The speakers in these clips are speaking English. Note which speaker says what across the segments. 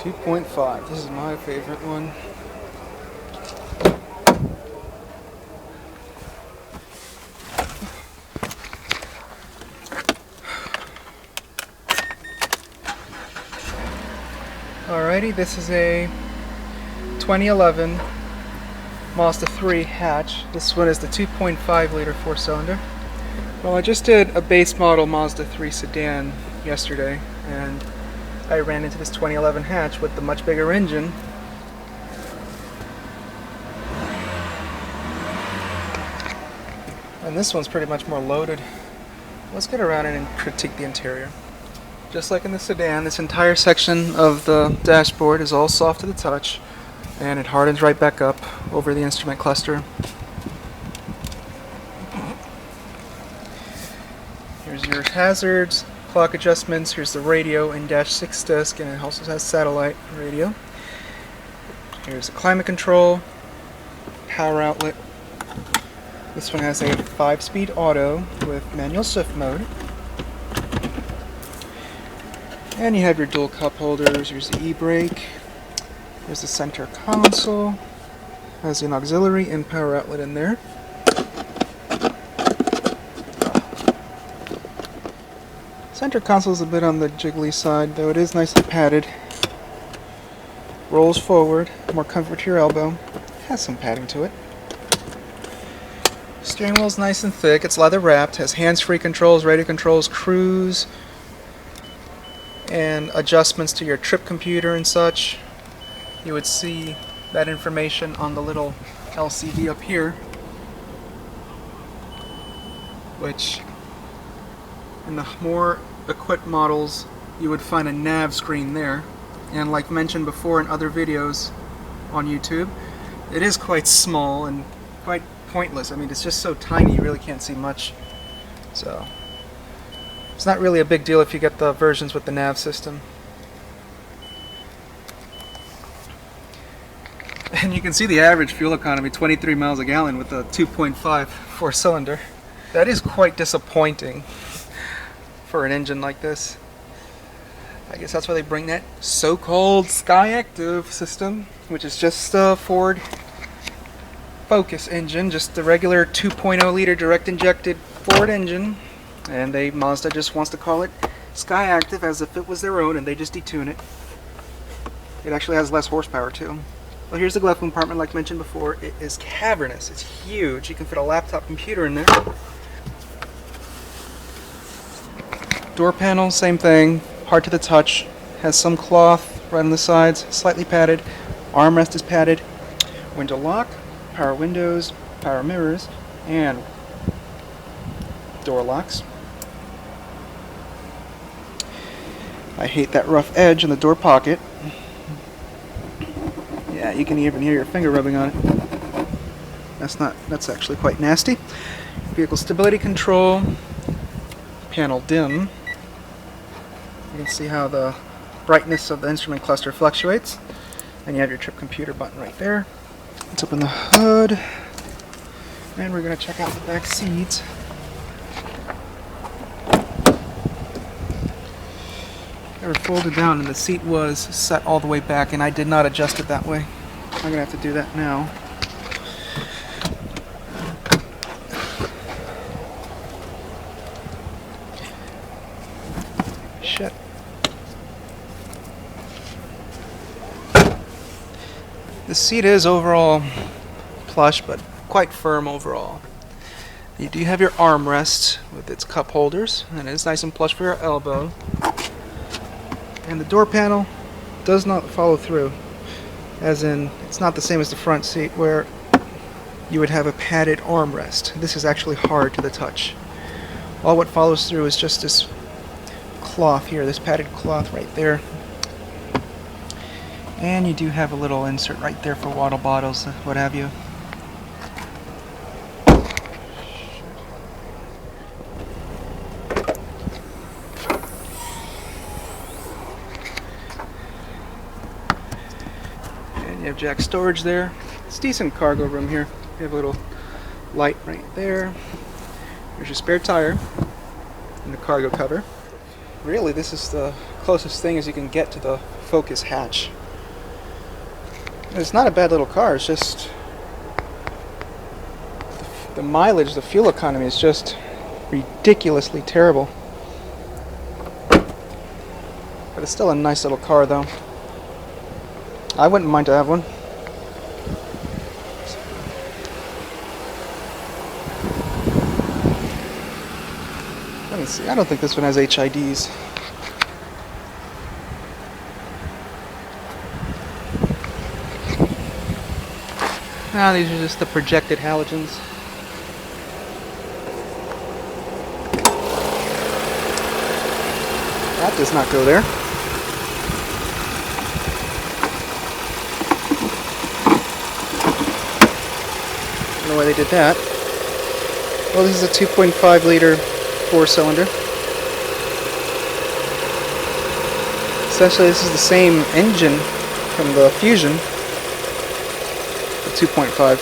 Speaker 1: 2.5. This is my favorite one. Alrighty, this is a 2011 Mazda 3 Hatch. This one is the 2.5 liter 4-cylinder. Well, I just did a base model Mazda 3 sedan yesterday, and I ran into this 2011 Hatch with the much bigger engine. And this one's pretty much more loaded. Let's get around it and critique the interior. Just like in the sedan, this entire section of the dashboard is all soft to the touch, and it hardens right back up over the instrument cluster. Here's your hazards, clock adjustments, here's the radio and dash 6 disc, and it also has satellite radio. Here's the climate control, power outlet. This one has a 5-speed auto with manual shift mode. And you have your dual cup holders. Here's the e-brake. There's the center console. Has an auxiliary and power outlet in there. Center console is a bit on the jiggly side, though it is nicely padded. Rolls forward, more comfort to your elbow. Has some padding to it. Steering wheel's nice and thick. It's leather wrapped. Has hands-free controls, radio controls, cruise, and adjustments to your trip computer and such. You would see that information on the little LCD up here, which in the more equipped models you would find a nav screen there, and like mentioned before in other videos on YouTube, it is quite small and quite pointless. I mean, it's just so tiny you really can't see much, so it's not really a big deal if you get the versions with the nav system. And you can see the average fuel economy, 23 miles a gallon with a 2.5 4-cylinder. That is quite disappointing for an engine like this. I guess that's why they bring that so-called Skyactiv system, which is just a Ford Focus engine, just the regular 2.0 liter direct injected Ford engine. And Mazda just wants to call it Skyactiv as if it was their own, and they just detune it. It actually has less horsepower too. Well, here's the glove compartment like mentioned before. It is cavernous. It's huge. You can fit a laptop computer in there. Door panel, same thing. Hard to the touch. Has some cloth right on the sides, slightly padded. Armrest is padded. Window lock, power windows, power mirrors, and door locks. I hate that rough edge in the door pocket. Yeah, you can even hear your finger rubbing on it. That's actually quite nasty. Vehicle stability control, panel dim. You can see how the brightness of the instrument cluster fluctuates. And you have your trip computer button right there. Let's open the hood. And we're going to check out the back seats. They were folded down and the seat was set all the way back, and I did not adjust it that way. I'm going to have to do that now. Shit. The seat is overall plush, but quite firm overall. You do have your armrest with its cup holders, and it is nice and plush for your elbow. And the door panel does not follow through, as in it's not the same as the front seat where you would have a padded armrest. This is actually hard to the touch. All what follows through is just this cloth here, this padded cloth right there. And you do have a little insert right there for water bottles, what have you. You have jack storage there. It's decent cargo room here. You have a little light right there. There's your spare tire and the cargo cover. Really, this is the closest thing as you can get to the Focus hatch. It's not a bad little car, it's just the mileage, the fuel economy is just ridiculously terrible. But it's still a nice little car though. I wouldn't mind to have one. Let me see, I don't think this one has HIDs. Ah, these are just the projected halogens. That does not go there. I don't know why they did that. Well, this is a 2.5 liter 4-cylinder. Essentially, this is the same engine from the Fusion, the 2.5.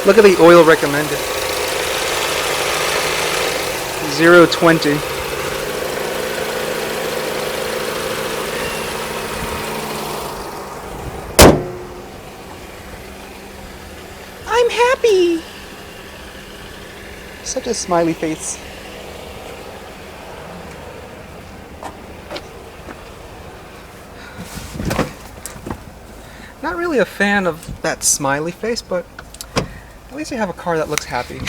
Speaker 1: Look at the oil recommended. 0.20. I'm happy. Such a smiley face. Not really a fan of that smiley face, but at least you have a car that looks happy.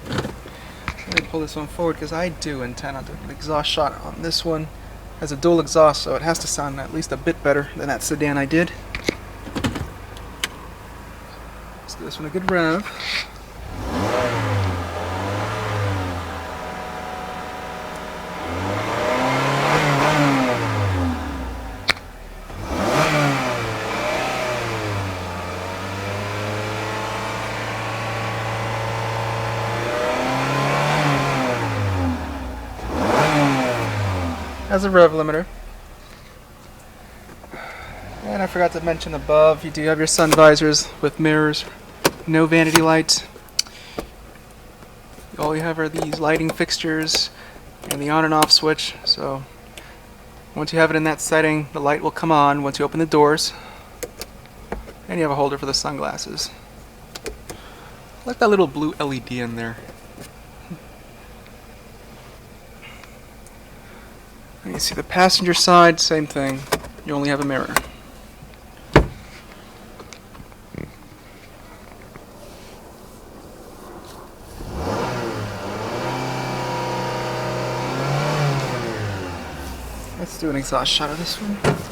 Speaker 1: Let me pull this one forward because I do intend on doing an exhaust shot on this one. It has a dual exhaust, so it has to sound at least a bit better than that sedan I did. Let's give this one a good rev. Has a rev limiter. And I forgot to mention above, you do have your sun visors with mirrors, no vanity lights. All you have are these lighting fixtures and the on and off switch. So once you have it in that setting, the light will come on once you open the doors. And you have a holder for the sunglasses. I like that little blue LED in there. And you see the passenger side, same thing. You only have a mirror. Let's do an exhaust shot of this one.